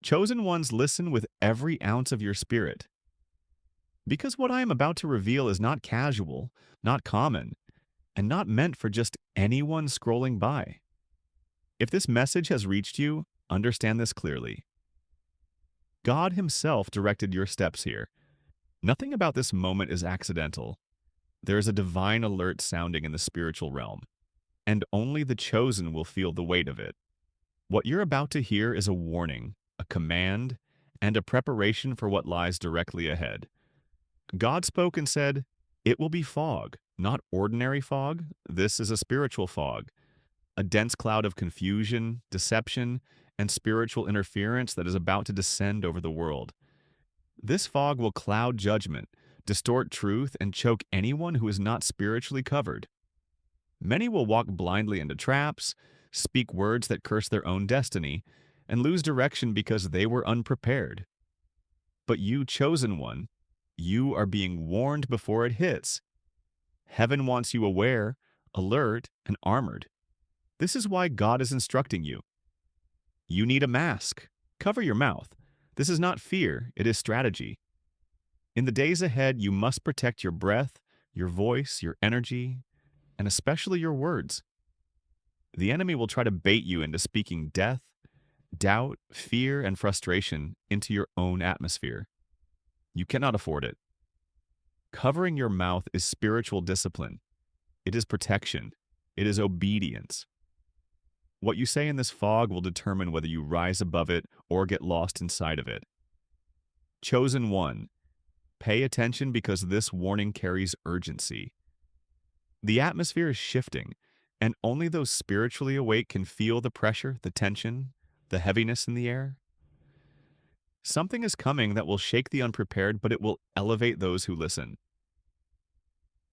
Chosen ones, listen with every ounce of your spirit, because what I am about to reveal is not casual, not common, and not meant for just anyone scrolling by. If this message has reached you, understand this clearly. God Himself directed your steps here. Nothing about this moment is accidental. There is a divine alert sounding in the spiritual realm, and only the chosen will feel the weight of it. What you're about to hear is a warning, a command, and a preparation for what lies directly ahead. God spoke and said, "It will be fog, not ordinary fog. This is a spiritual fog, a dense cloud of confusion, deception, and spiritual interference that is about to descend over the world. This fog will cloud judgment, distort truth, and choke anyone who is not spiritually covered. Many will walk blindly into traps, speak words that curse their own destiny, and lose direction because they were unprepared. But you, chosen one, you are being warned before it hits. Heaven wants you aware, alert, and armored. This is why God is instructing you. You need a mask. Cover your mouth. This is not fear, it is strategy. In the days ahead, you must protect your breath, your voice, your energy, and especially your words. The enemy will try to bait you into speaking death, doubt, fear, and frustration into your own atmosphere. You cannot afford it. Covering your mouth is spiritual discipline. It is protection. It is obedience. What you say in this fog will determine whether you rise above it or get lost inside of it. Chosen one, pay attention because this warning carries urgency. The atmosphere is shifting, and only those spiritually awake can feel the pressure, the tension, the heaviness in the air. Something is coming that will shake the unprepared, but it will elevate those who listen.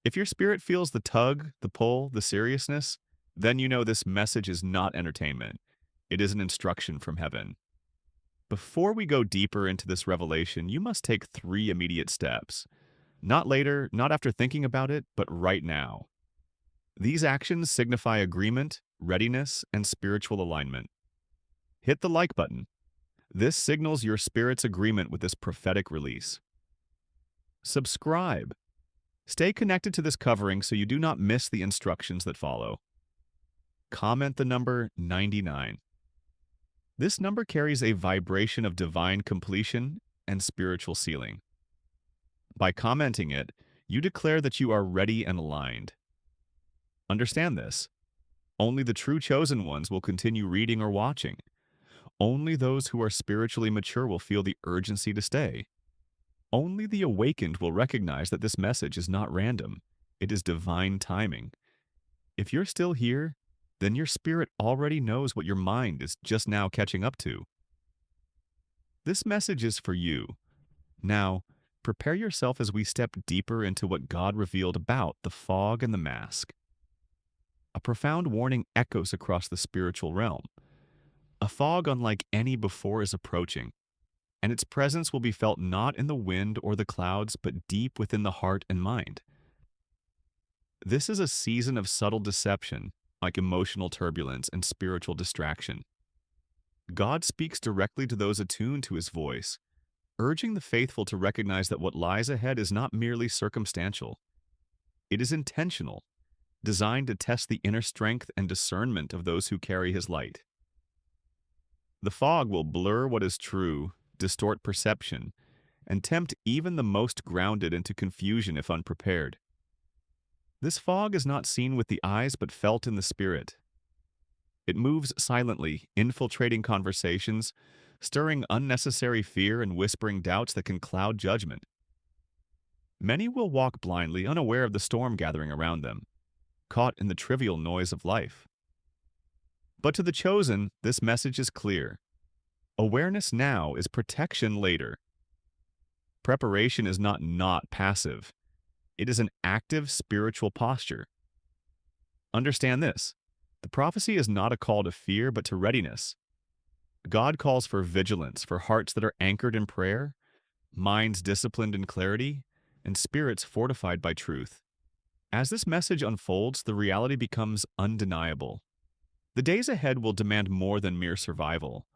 If your spirit feels the tug, the pull, the seriousness, then you know this message is not entertainment. It is an instruction from heaven. Before we go deeper into this revelation, you must take 3 immediate steps. Not later, not after thinking about it, but right now. These actions signify agreement, readiness, and spiritual alignment. Hit the like button. This signals your spirit's agreement with this prophetic release. Subscribe. Stay connected to this covering so you do not miss the instructions that follow. Comment the number 99. This number carries a vibration of divine completion and spiritual sealing. By commenting it, you declare that you are ready and aligned. Understand this. Only the true chosen ones will continue reading or watching. Only those who are spiritually mature will feel the urgency to stay. Only the awakened will recognize that this message is not random. It is divine timing. If you're still here, then your spirit already knows what your mind is just now catching up to. This message is for you. Now, prepare yourself as we step deeper into what God revealed about the fog and the mask. A profound warning echoes across the spiritual realm. A fog unlike any before is approaching, and its presence will be felt not in the wind or the clouds, but deep within the heart and mind. This is a season of subtle deception, like emotional turbulence and spiritual distraction. God speaks directly to those attuned to His voice, urging the faithful to recognize that what lies ahead is not merely circumstantial. It is intentional, designed to test the inner strength and discernment of those who carry His light. The fog will blur what is true, distort perception, and tempt even the most grounded into confusion if unprepared. This fog is not seen with the eyes but felt in the spirit. It moves silently, infiltrating conversations, stirring unnecessary fear and whispering doubts that can cloud judgment. Many will walk blindly, unaware of the storm gathering around them, caught in the trivial noise of life. But to the chosen, this message is clear. Awareness now is protection later. Preparation is not passive. It is an active spiritual posture. Understand this. The prophecy is not a call to fear, but to readiness. God calls for vigilance, for hearts that are anchored in prayer, minds disciplined in clarity, and spirits fortified by truth. As this message unfolds, the reality becomes undeniable. The days ahead will demand more than mere survival.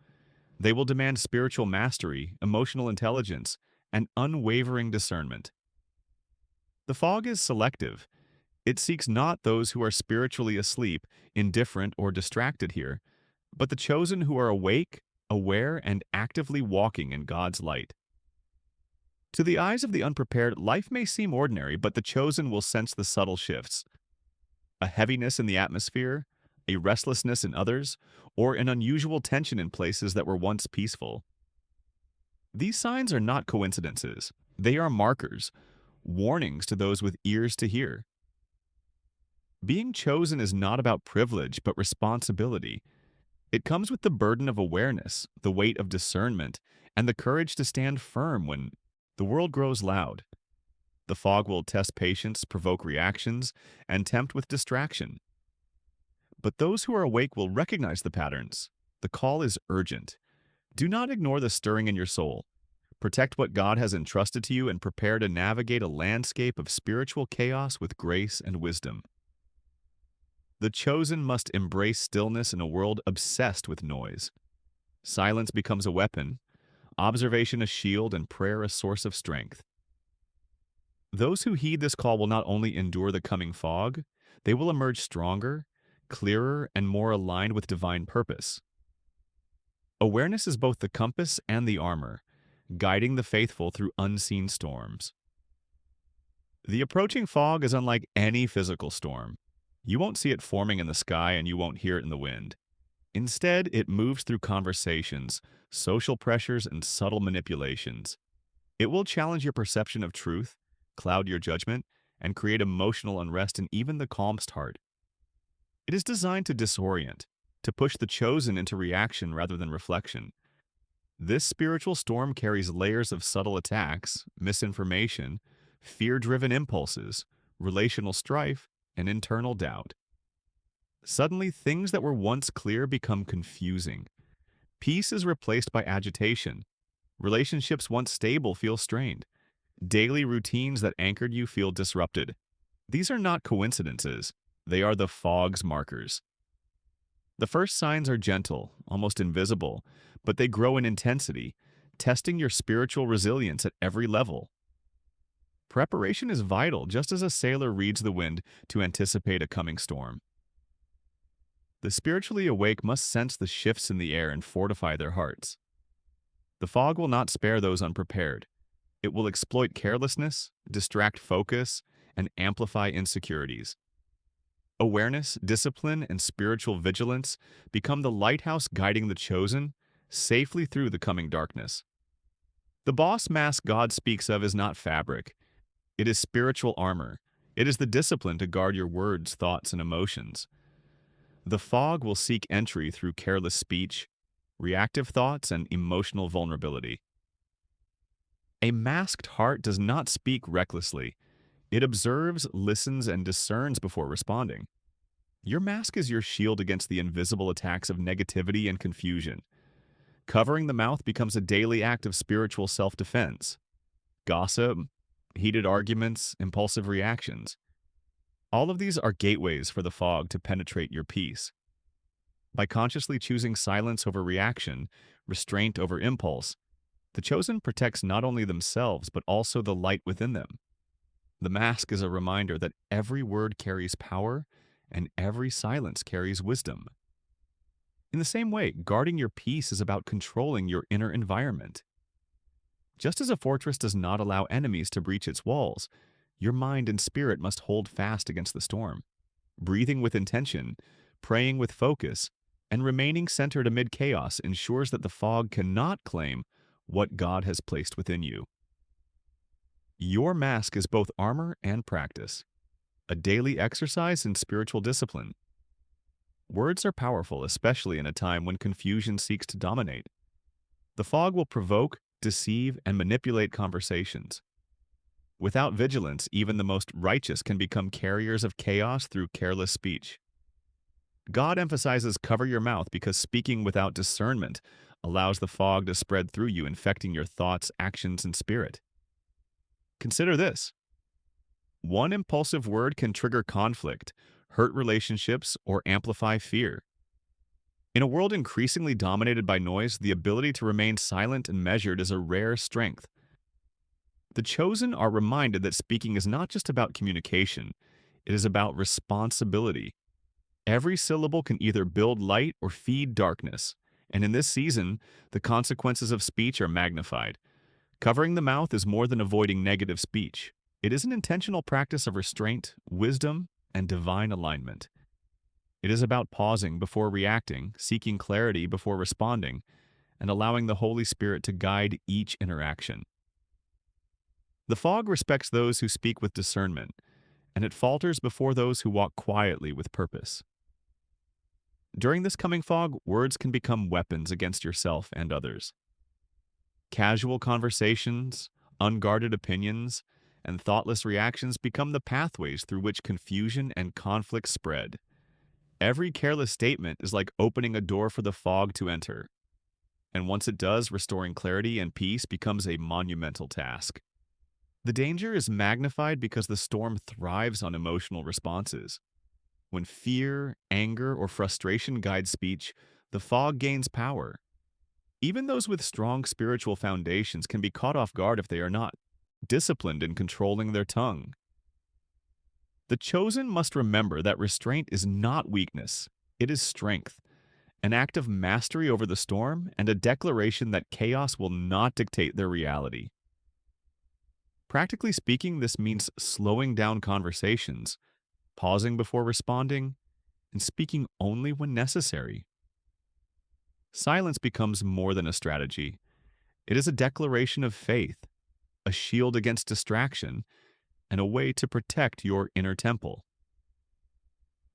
They will demand spiritual mastery, emotional intelligence, and unwavering discernment. The fog is selective. It seeks not those who are spiritually asleep, indifferent, or distracted here, but the chosen who are awake, aware, and actively walking in God's light. To the eyes of the unprepared, life may seem ordinary, but the chosen will sense the subtle shifts: a heaviness in the atmosphere, a restlessness in others, or an unusual tension in places that were once peaceful. These signs are not coincidences. They are markers, warnings to those with ears to hear. Being chosen is not about privilege, but responsibility. It comes with the burden of awareness, the weight of discernment, and the courage to stand firm when the world grows loud. The fog will test patience, provoke reactions, and tempt with distraction. But those who are awake will recognize the patterns. The call is urgent. Do not ignore the stirring in your soul. Protect what God has entrusted to you and prepare to navigate a landscape of spiritual chaos with grace and wisdom. The chosen must embrace stillness in a world obsessed with noise. Silence becomes a weapon, observation a shield, and prayer a source of strength. Those who heed this call will not only endure the coming fog, they will emerge stronger, clearer, and more aligned with divine purpose. Awareness is both the compass and the armor, guiding the faithful through unseen storms. The approaching fog is unlike any physical storm. You won't see it forming in the sky and you won't hear it in the wind. Instead, it moves through conversations, social pressures, and subtle manipulations. It will challenge your perception of truth, cloud your judgment, and create emotional unrest in even the calmest heart. It is designed to disorient, to push the chosen into reaction rather than reflection. This spiritual storm carries layers of subtle attacks, misinformation, fear-driven impulses, relational strife, and internal doubt. Suddenly, things that were once clear become confusing. Peace is replaced by agitation. Relationships once stable feel strained. Daily routines that anchored you feel disrupted. These are not coincidences. They are the fog's markers. The first signs are gentle, almost invisible, but they grow in intensity, testing your spiritual resilience at every level. Preparation is vital, just as a sailor reads the wind to anticipate a coming storm. The spiritually awake must sense the shifts in the air and fortify their hearts. The fog will not spare those unprepared. It will exploit carelessness, distract focus, and amplify insecurities. Awareness, discipline, and spiritual vigilance become the lighthouse guiding the chosen safely through the coming darkness. The boss mask God speaks of is not fabric. It is spiritual armor. It is the discipline to guard your words, thoughts, and emotions. The fog will seek entry through careless speech, reactive thoughts, and emotional vulnerability. A masked heart does not speak recklessly. It observes, listens, and discerns before responding. Your mask is your shield against the invisible attacks of negativity and confusion. Covering the mouth becomes a daily act of spiritual self-defense. Gossip, heated arguments, impulsive reactions. All of these are gateways for the fog to penetrate your peace. By consciously choosing silence over reaction, restraint over impulse, the chosen protects not only themselves but also the light within them. The mask is a reminder that every word carries power and every silence carries wisdom. In the same way, guarding your peace is about controlling your inner environment. Just as a fortress does not allow enemies to breach its walls, your mind and spirit must hold fast against the storm. Breathing with intention, praying with focus, and remaining centered amid chaos ensures that the fog cannot claim what God has placed within you. Your mask is both armor and practice, a daily exercise in spiritual discipline. Words are powerful, especially in a time when confusion seeks to dominate. The fog will provoke, deceive, and manipulate conversations. Without vigilance, even the most righteous can become carriers of chaos through careless speech. God emphasizes cover your mouth because speaking without discernment allows the fog to spread through you, infecting your thoughts, actions, and spirit. Consider this. One impulsive word can trigger conflict, hurt relationships, or amplify fear. In a world increasingly dominated by noise, the ability to remain silent and measured is a rare strength. The chosen are reminded that speaking is not just about communication, it is about responsibility. Every syllable can either build light or feed darkness, and in this season, the consequences of speech are magnified. Covering the mouth is more than avoiding negative speech. It is an intentional practice of restraint, wisdom, and divine alignment. It is about pausing before reacting, seeking clarity before responding, and allowing the Holy Spirit to guide each interaction. The fog respects those who speak with discernment, and it falters before those who walk quietly with purpose. During this coming fog, words can become weapons against yourself and others. Casual conversations, unguarded opinions, and thoughtless reactions become the pathways through which confusion and conflict spread. Every careless statement is like opening a door for the fog to enter, and once it does, restoring clarity and peace becomes a monumental task. The danger is magnified because the storm thrives on emotional responses. When fear, anger, or frustration guide speech, the fog gains power. Even those with strong spiritual foundations can be caught off guard if they are not disciplined in controlling their tongue. The chosen must remember that restraint is not weakness, it is strength, an act of mastery over the storm, and a declaration that chaos will not dictate their reality. Practically speaking, this means slowing down conversations, pausing before responding, and speaking only when necessary. Silence becomes more than a strategy. It is a declaration of faith, a shield against distraction, and a way to protect your inner temple.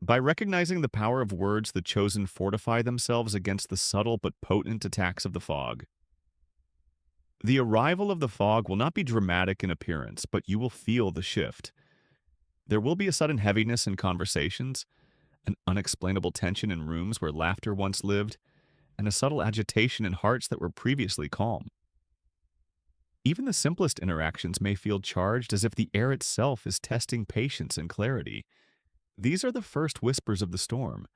By recognizing the power of words, the chosen fortify themselves against the subtle but potent attacks of the fog. The arrival of the fog will not be dramatic in appearance, but you will feel the shift. There will be a sudden heaviness in conversations, an unexplainable tension in rooms where laughter once lived, and a subtle agitation in hearts that were previously calm. Even the simplest interactions may feel charged as if the air itself is testing patience and clarity. These are the first whispers of the storm,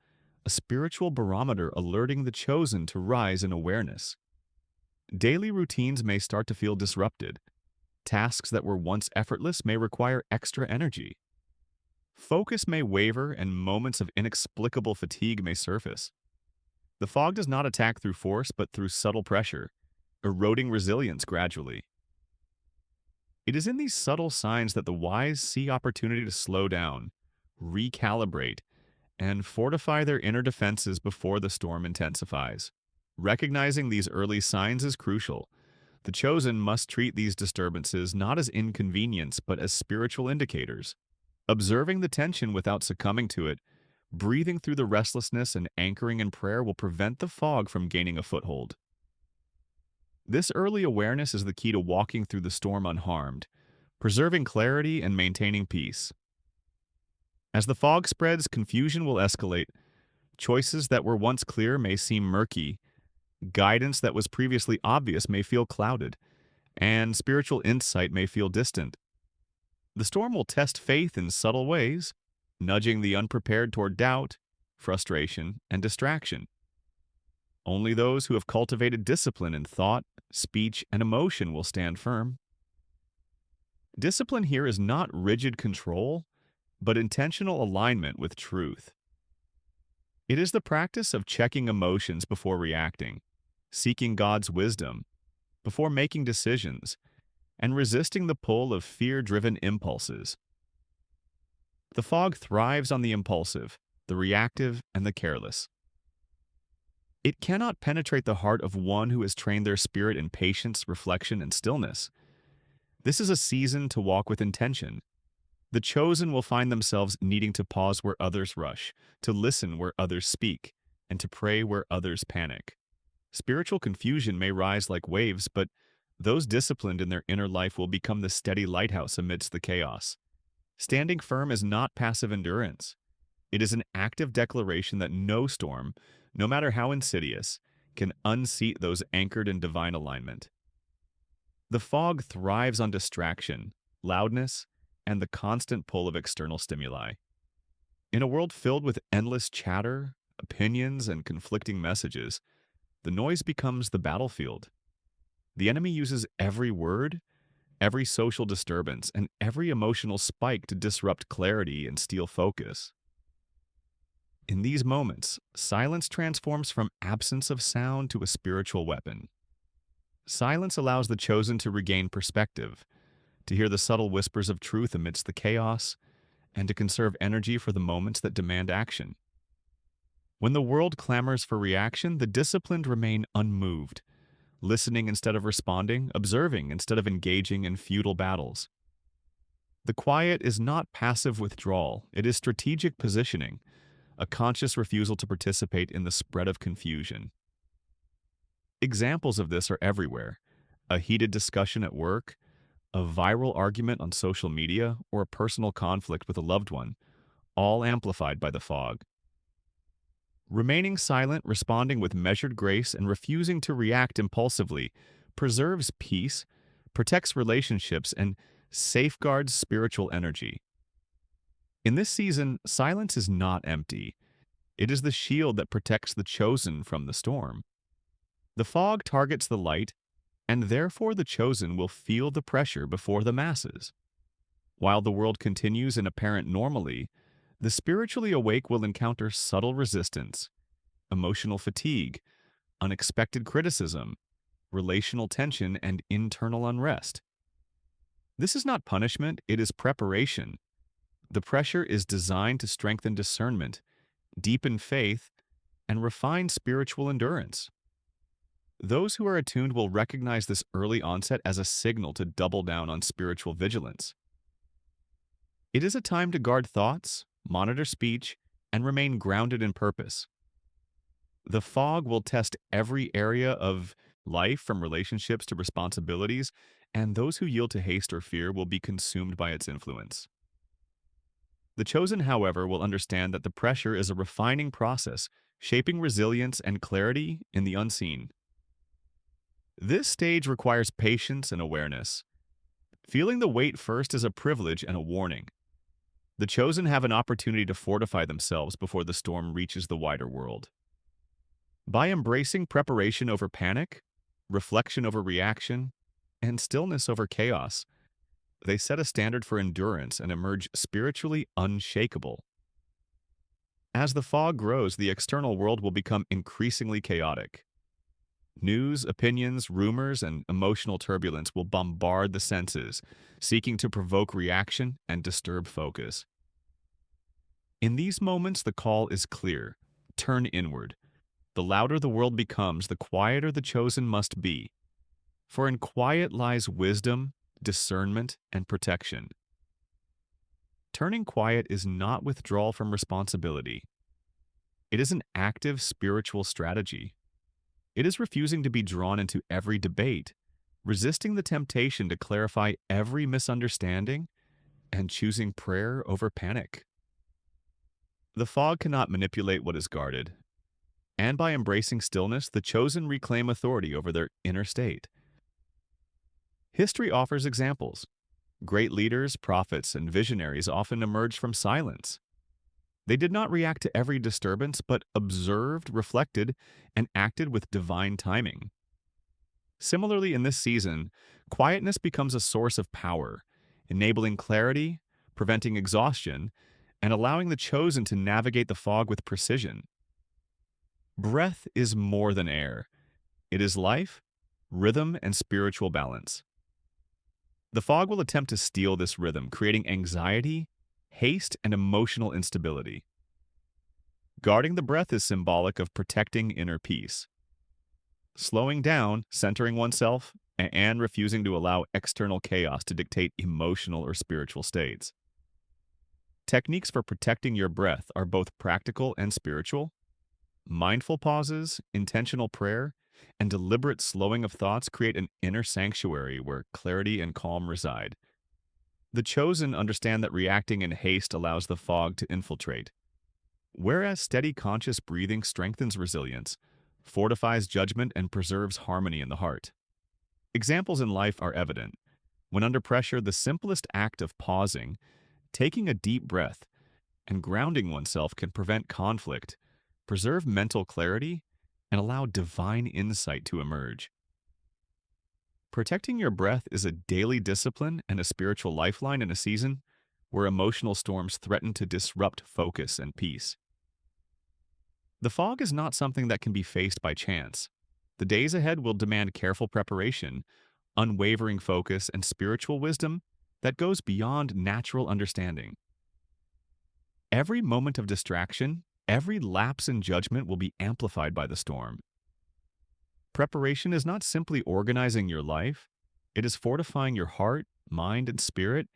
a spiritual barometer alerting the chosen to rise in awareness. Daily routines may start to feel disrupted. Tasks that were once effortless may require extra energy. Focus may waver and moments of inexplicable fatigue may surface. The fog does not attack through force but through subtle pressure, eroding resilience gradually. It is in these subtle signs that the wise see opportunity to slow down, recalibrate, and fortify their inner defenses before the storm intensifies. Recognizing these early signs is crucial. The chosen must treat these disturbances not as inconvenience but as spiritual indicators. Observing the tension without succumbing to it, breathing through the restlessness and anchoring in prayer will prevent the fog from gaining a foothold. This early awareness is the key to walking through the storm unharmed, preserving clarity and maintaining peace. As the fog spreads, confusion will escalate. Choices that were once clear may seem murky. Guidance that was previously obvious may feel clouded, and spiritual insight may feel distant. The storm will test faith in subtle ways, nudging the unprepared toward doubt, frustration, and distraction. Only those who have cultivated discipline in thought, speech, and emotion will stand firm. Discipline here is not rigid control, but intentional alignment with truth. It is the practice of checking emotions before reacting, seeking God's wisdom before making decisions, and resisting the pull of fear-driven impulses. The fog thrives on the impulsive, the reactive, and the careless. It cannot penetrate the heart of one who has trained their spirit in patience, reflection, and stillness. This is a season to walk with intention. The chosen will find themselves needing to pause where others rush, to listen where others speak, and to pray where others panic. Spiritual confusion may rise like waves, but those disciplined in their inner life will become the steady lighthouse amidst the chaos. Standing firm is not passive endurance. It is an active declaration that no storm, no matter how insidious, can unseat those anchored in divine alignment. The fog thrives on distraction, loudness, and the constant pull of external stimuli. In a world filled with endless chatter, opinions, and conflicting messages, the noise becomes the battlefield. The enemy uses every word, every social disturbance, and every emotional spike to disrupt clarity and steal focus. In these moments, silence transforms from absence of sound to a spiritual weapon. Silence allows the chosen to regain perspective, to hear the subtle whispers of truth amidst the chaos, and to conserve energy for the moments that demand action. When the world clamors for reaction, the disciplined remain unmoved, listening instead of responding, observing instead of engaging in futile battles. The quiet is not passive withdrawal, it is strategic positioning, a conscious refusal to participate in the spread of confusion. Examples of this are everywhere: a heated discussion at work, a viral argument on social media, or a personal conflict with a loved one, all amplified by the fog. Remaining silent, responding with measured grace, and refusing to react impulsively preserves peace, protects relationships, and safeguards spiritual energy. In this season, silence is not empty. It is the shield that protects the chosen from the storm. The fog targets the light, and therefore the chosen will feel the pressure before the masses. While the world continues in apparent normalcy, the spiritually awake will encounter subtle resistance, emotional fatigue, unexpected criticism, relational tension, and internal unrest. This is not punishment, it is preparation. The pressure is designed to strengthen discernment, deepen faith, and refine spiritual endurance. Those who are attuned will recognize this early onset as a signal to double down on spiritual vigilance. It is a time to guard thoughts, monitor speech, and remain grounded in purpose. The fog will test every area of life, from relationships to responsibilities, and those who yield to haste or fear will be consumed by its influence. The chosen, however, will understand that the pressure is a refining process, shaping resilience and clarity in the unseen. This stage requires patience and awareness. Feeling the weight first is a privilege and a warning. The chosen have an opportunity to fortify themselves before the storm reaches the wider world. By embracing preparation over panic, reflection over reaction, and stillness over chaos, they set a standard for endurance and emerge spiritually unshakable. As the fog grows, the external world will become increasingly chaotic. News, opinions, rumors, and emotional turbulence will bombard the senses, seeking to provoke reaction and disturb focus. In these moments, the call is clear: turn inward. The louder the world becomes, the quieter the chosen must be. For in quiet lies wisdom, discernment, and protection. Turning quiet is not withdrawal from responsibility. It is an active spiritual strategy. It is refusing to be drawn into every debate, resisting the temptation to clarify every misunderstanding, and choosing prayer over panic. The fog cannot manipulate what is guarded, and by embracing stillness, the chosen reclaim authority over their inner state. History offers examples. Great leaders, prophets, and visionaries often emerged from silence. They did not react to every disturbance, but observed, reflected, and acted with divine timing. Similarly, in this season, quietness becomes a source of power, enabling clarity, preventing exhaustion, and allowing the chosen to navigate the fog with precision. Breath is more than air. It is life, rhythm, and spiritual balance. The fog will attempt to steal this rhythm, creating anxiety, haste, and emotional instability. Guarding the breath is symbolic of protecting inner peace. Slowing down, centering oneself, and refusing to allow external chaos to dictate emotional or spiritual states. Techniques for protecting your breath are both practical and spiritual. Mindful pauses, intentional prayer, and deliberate slowing of thoughts create an inner sanctuary where clarity and calm reside. The chosen understand that reacting in haste allows the fog to infiltrate, whereas steady conscious breathing strengthens resilience, fortifies judgment, and preserves harmony in the heart. Examples in life are evident. When under pressure, the simplest act of pausing, taking a deep breath, and grounding oneself can prevent conflict, preserve mental clarity, and allow divine insight to emerge. Protecting your breath is a daily discipline and a spiritual lifeline in a season where emotional storms threaten to disrupt focus and peace. The fog is not something that can be faced by chance. The days ahead will demand careful preparation, unwavering focus, and spiritual wisdom that goes beyond natural understanding. Every moment of distraction, every lapse in judgment will be amplified by the storm. Preparation is not simply organizing your life, it is fortifying your heart, mind, and spirit,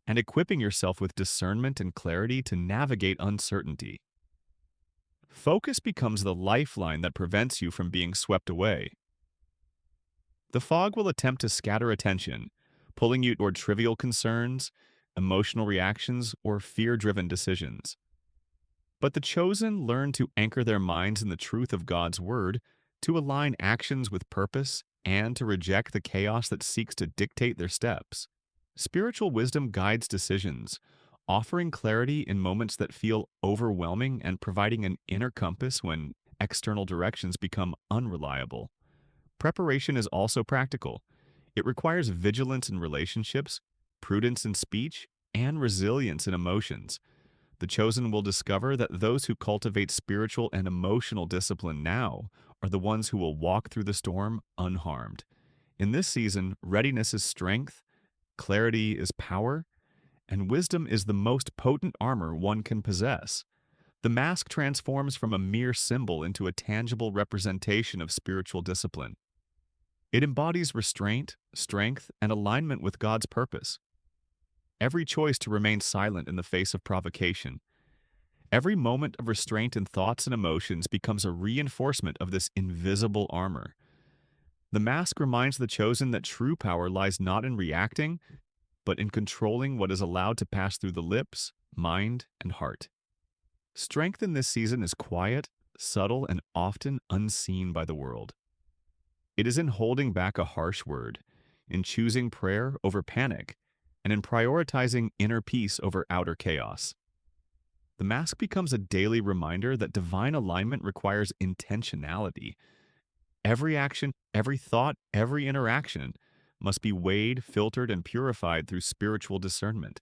and equipping yourself with discernment and clarity to navigate uncertainty. Focus becomes the lifeline that prevents you from being swept away. The fog will attempt to scatter attention, pulling you toward trivial concerns, emotional reactions, or fear-driven decisions. But the chosen learn to anchor their minds in the truth of God's word, to align actions with purpose, and to reject the chaos that seeks to dictate their steps. Spiritual wisdom guides decisions, offering clarity in moments that feel overwhelming and providing an inner compass when external directions become unreliable. Preparation is also practical. It requires vigilance in relationships, prudence in speech, and resilience in emotions. The chosen will discover that those who cultivate spiritual and emotional discipline now are the ones who will walk through the storm unharmed. In this season, readiness is strength, clarity is power, and wisdom is the most potent armor one can possess. The mask transforms from a mere symbol into a tangible representation of spiritual discipline. It embodies restraint, strength, and alignment with God's purpose. Every choice to remain silent in the face of provocation, every moment of restraint in thoughts and emotions becomes a reinforcement of this invisible armor. The mask reminds the chosen that true power lies not in reacting, but in controlling what is allowed to pass through the lips, mind, and heart. Strength in this season is quiet, subtle, and often unseen by the world. It is in holding back a harsh word, in choosing prayer over panic, and in prioritizing inner peace over outer chaos. The mask becomes a daily reminder that divine alignment requires intentionality. Every action, every thought, every interaction must be weighed, filtered, and purified through spiritual discernment.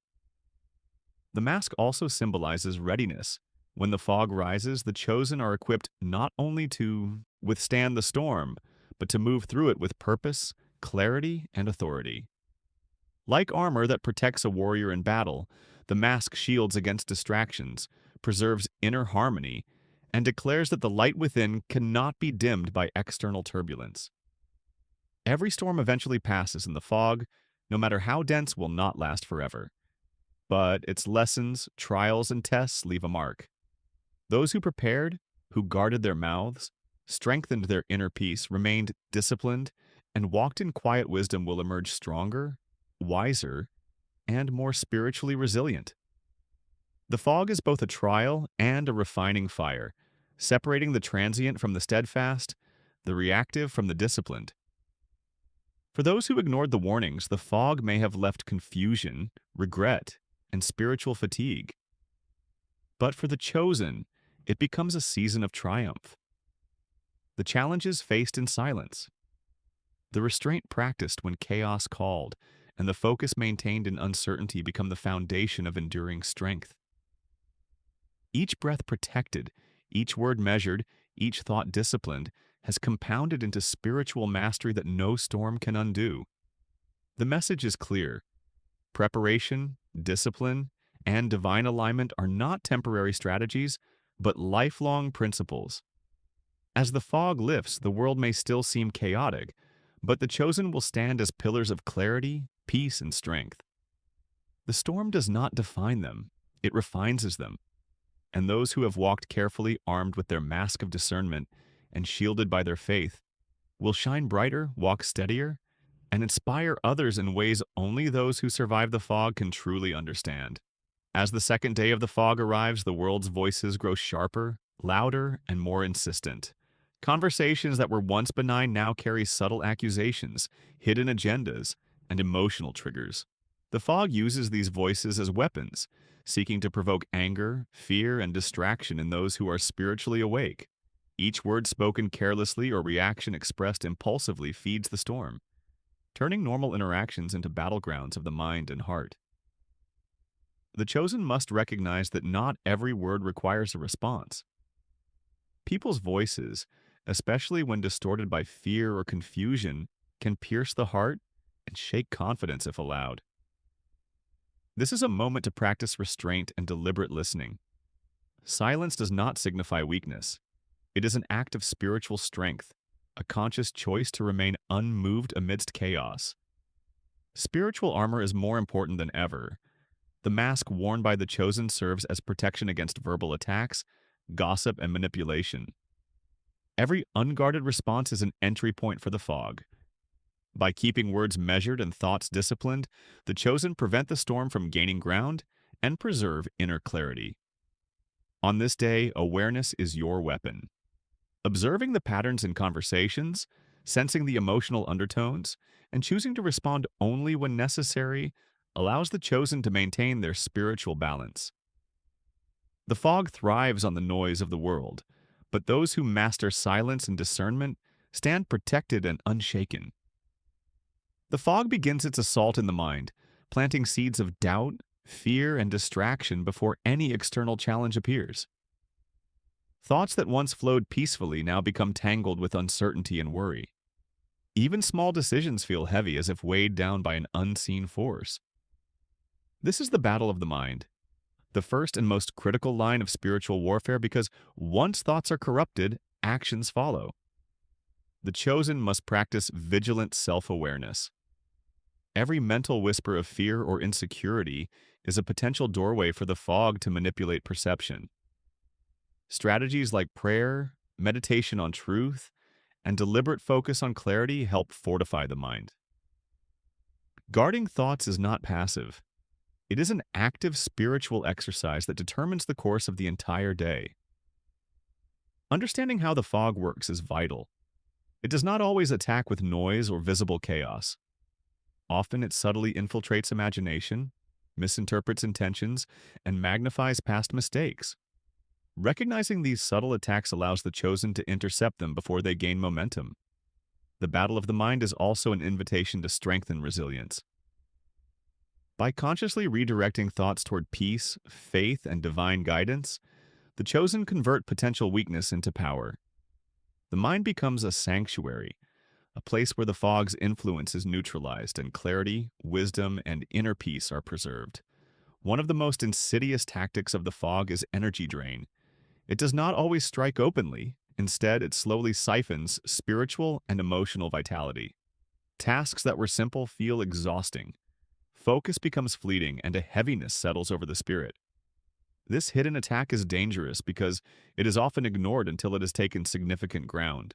The mask also symbolizes readiness. When the fog rises, the chosen are equipped not only to withstand the storm, but to move through it with purpose, clarity, and authority. Like armor that protects a warrior in battle, the mask shields against distractions, preserves inner harmony, and declares that the light within cannot be dimmed by external turbulence. Every storm eventually passes, and the fog, no matter how dense, will not last forever. But its lessons, trials, and tests leave a mark. Those who prepared, who guarded their mouths, strengthened their inner peace, remained disciplined, and walked in quiet wisdom will emerge stronger, wiser, and more spiritually resilient. The fog is both a trial and a refining fire, separating the transient from the steadfast, the reactive from the disciplined. For those who ignored the warnings, the fog may have left confusion, regret, and spiritual fatigue. But for the chosen, it becomes a season of triumph. The challenges faced in silence, the restraint practiced when chaos called, and the focus maintained in uncertainty become the foundation of enduring strength. Each breath protected, each word measured, each thought disciplined, has compounded into spiritual mastery that no storm can undo. The message is clear. Preparation, discipline, and divine alignment are not temporary strategies, but lifelong principles. As the fog lifts, the world may still seem chaotic, but the chosen will stand as pillars of clarity, peace, and strength. The storm does not define them, it refines them. And those who have walked carefully armed with their mask of discernment and shielded by their faith will shine brighter, walk steadier, and inspire others in ways only those who survive the fog can truly understand. As the second day of the fog arrives, the world's voices grow sharper, louder, and more insistent. Conversations that were once benign now carry subtle accusations, hidden agendas, and emotional triggers. The fog uses these voices as weapons, seeking to provoke anger, fear, and distraction in those who are spiritually awake. Each word spoken carelessly or reaction expressed impulsively feeds the storm, turning normal interactions into battlegrounds of the mind and heart. The chosen must recognize that not every word requires a response. People's voices, especially when distorted by fear or confusion, can pierce the heart and shake confidence if allowed. This is a moment to practice restraint and deliberate listening. Silence does not signify weakness. It is an act of spiritual strength, a conscious choice to remain unmoved amidst chaos. Spiritual armor is more important than ever. The mask worn by the chosen serves as protection against verbal attacks, gossip, and manipulation. Every unguarded response is an entry point for the fog. By keeping words measured and thoughts disciplined, the chosen prevent the storm from gaining ground and preserve inner clarity. On this day, awareness is your weapon. Observing the patterns in conversations, sensing the emotional undertones, and choosing to respond only when necessary allows the chosen to maintain their spiritual balance. The fog thrives on the noise of the world, but those who master silence and discernment stand protected and unshaken. The fog begins its assault in the mind, planting seeds of doubt, fear, and distraction before any external challenge appears. Thoughts that once flowed peacefully now become tangled with uncertainty and worry. Even small decisions feel heavy as if weighed down by an unseen force. This is the battle of the mind, the first and most critical line of spiritual warfare, because once thoughts are corrupted, actions follow. The chosen must practice vigilant self-awareness. Every mental whisper of fear or insecurity is a potential doorway for the fog to manipulate perception. Strategies like prayer, meditation on truth, and deliberate focus on clarity help fortify the mind. Guarding thoughts is not passive. It is an active spiritual exercise that determines the course of the entire day. Understanding how the fog works is vital. It does not always attack with noise or visible chaos. Often it subtly infiltrates imagination, misinterprets intentions, and magnifies past mistakes. Recognizing these subtle attacks allows the chosen to intercept them before they gain momentum. The battle of the mind is also an invitation to strengthen resilience. By consciously redirecting thoughts toward peace, faith, and divine guidance, the chosen convert potential weakness into power. The mind becomes a sanctuary, a place where the fog's influence is neutralized and clarity, wisdom, and inner peace are preserved. One of the most insidious tactics of the fog is energy drain. It does not always strike openly. Instead, it slowly siphons spiritual and emotional vitality. Tasks that were simple feel exhausting. Focus becomes fleeting and a heaviness settles over the spirit. This hidden attack is dangerous because it is often ignored until it has taken significant ground.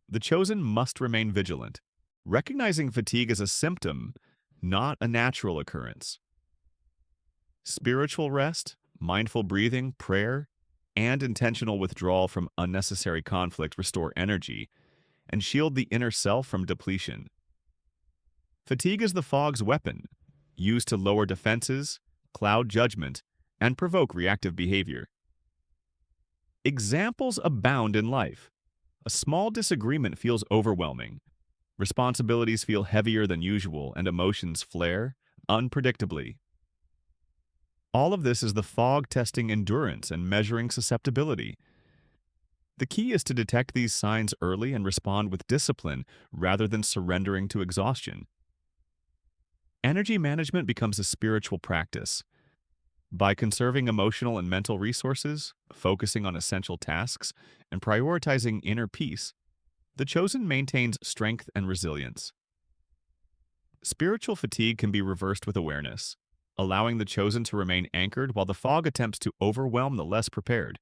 The chosen must remain vigilant, recognizing fatigue as a symptom, not a natural occurrence. Spiritual rest, mindful breathing, prayer, and intentional withdrawal from unnecessary conflict restore energy and shield the inner self from depletion. Fatigue is the fog's weapon, used to lower defenses, cloud judgment, and provoke reactive behavior. Examples abound in life. A small disagreement feels overwhelming. Responsibilities feel heavier than usual, and emotions flare unpredictably. All of this is the fog testing endurance and measuring susceptibility. The key is to detect these signs early and respond with discipline rather than surrendering to exhaustion. Energy management becomes a spiritual practice. By conserving emotional and mental resources, focusing on essential tasks, and prioritizing inner peace, the chosen maintains strength and resilience. Spiritual fatigue can be reversed with awareness, allowing the chosen to remain anchored while the fog attempts to overwhelm the less prepared.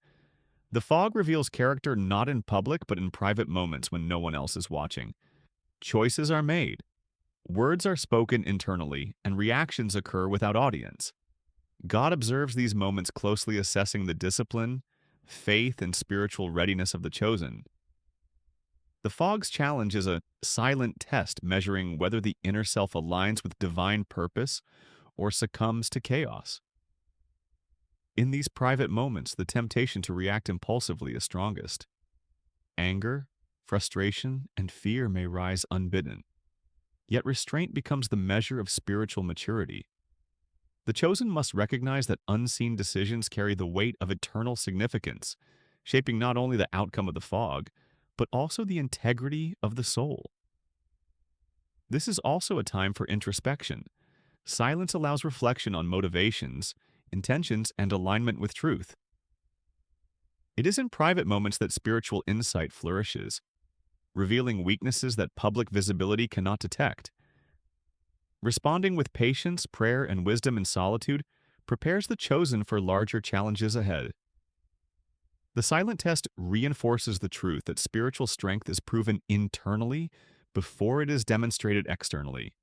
The fog reveals character not in public but in private moments when no one else is watching. Choices are made, words are spoken internally, and reactions occur without audience. God observes these moments, closely assessing the discipline, faith, and spiritual readiness of the chosen. The fog's challenge is a silent test measuring whether the inner self aligns with divine purpose or succumbs to chaos. In these private moments, the temptation to react impulsively is strongest. Anger, frustration, and fear may rise unbidden, yet restraint becomes the measure of spiritual maturity. The chosen must recognize that unseen decisions carry the weight of eternal significance, shaping not only the outcome of the fog, but also the integrity of the soul. This is also a time for introspection. Silence allows reflection on motivations, intentions, and alignment with truth. It is in private moments that spiritual insight flourishes, revealing weaknesses that public visibility cannot detect. Responding with patience, prayer, and wisdom in solitude prepares the chosen for larger challenges ahead. The silent test reinforces the truth that spiritual strength is proven internally before it is demonstrated externally.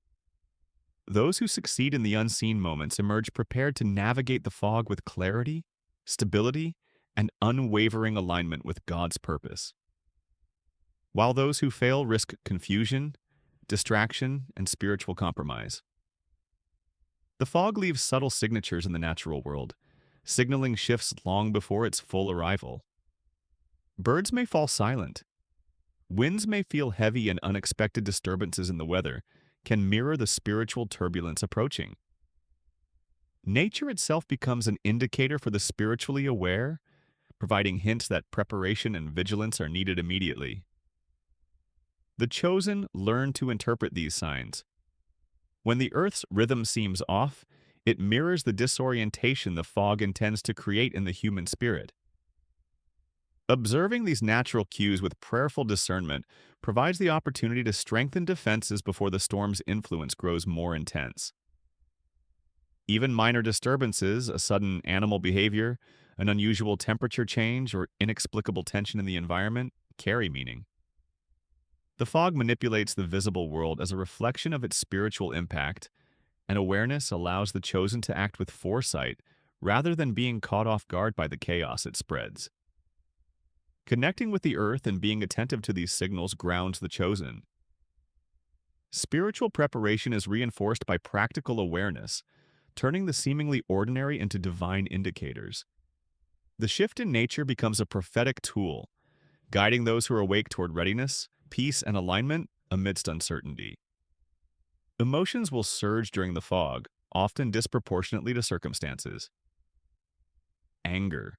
Those who succeed in the unseen moments emerge prepared to navigate the fog with clarity, stability, and unwavering alignment with God's purpose. While those who fail risk confusion, distraction, and spiritual compromise. The fog leaves subtle signatures in the natural world, signaling shifts long before its full arrival. Birds may fall silent. Winds may feel heavy, and unexpected disturbances in the weather can mirror the spiritual turbulence approaching. Nature itself becomes an indicator for the spiritually aware, providing hints that preparation and vigilance are needed immediately. The chosen learn to interpret these signs. When the Earth's rhythm seems off, it mirrors the disorientation the fog intends to create in the human spirit. Observing these natural cues with prayerful discernment provides the opportunity to strengthen defenses before the storm's influence grows more intense. Even minor disturbances, a sudden animal behavior, an unusual temperature change, or inexplicable tension in the environment, carry meaning. The fog manipulates the visible world as a reflection of its spiritual impact, and awareness allows the chosen to act with foresight rather than being caught off guard by the chaos it spreads. Connecting with the earth and being attentive to these signals grounds the chosen. Spiritual preparation is reinforced by practical awareness, turning the seemingly ordinary into divine indicators. The shift in nature becomes a prophetic tool, guiding those who are awake toward readiness, peace, and alignment amidst uncertainty. Emotions will surge during the fog, often disproportionately to circumstances. Anger,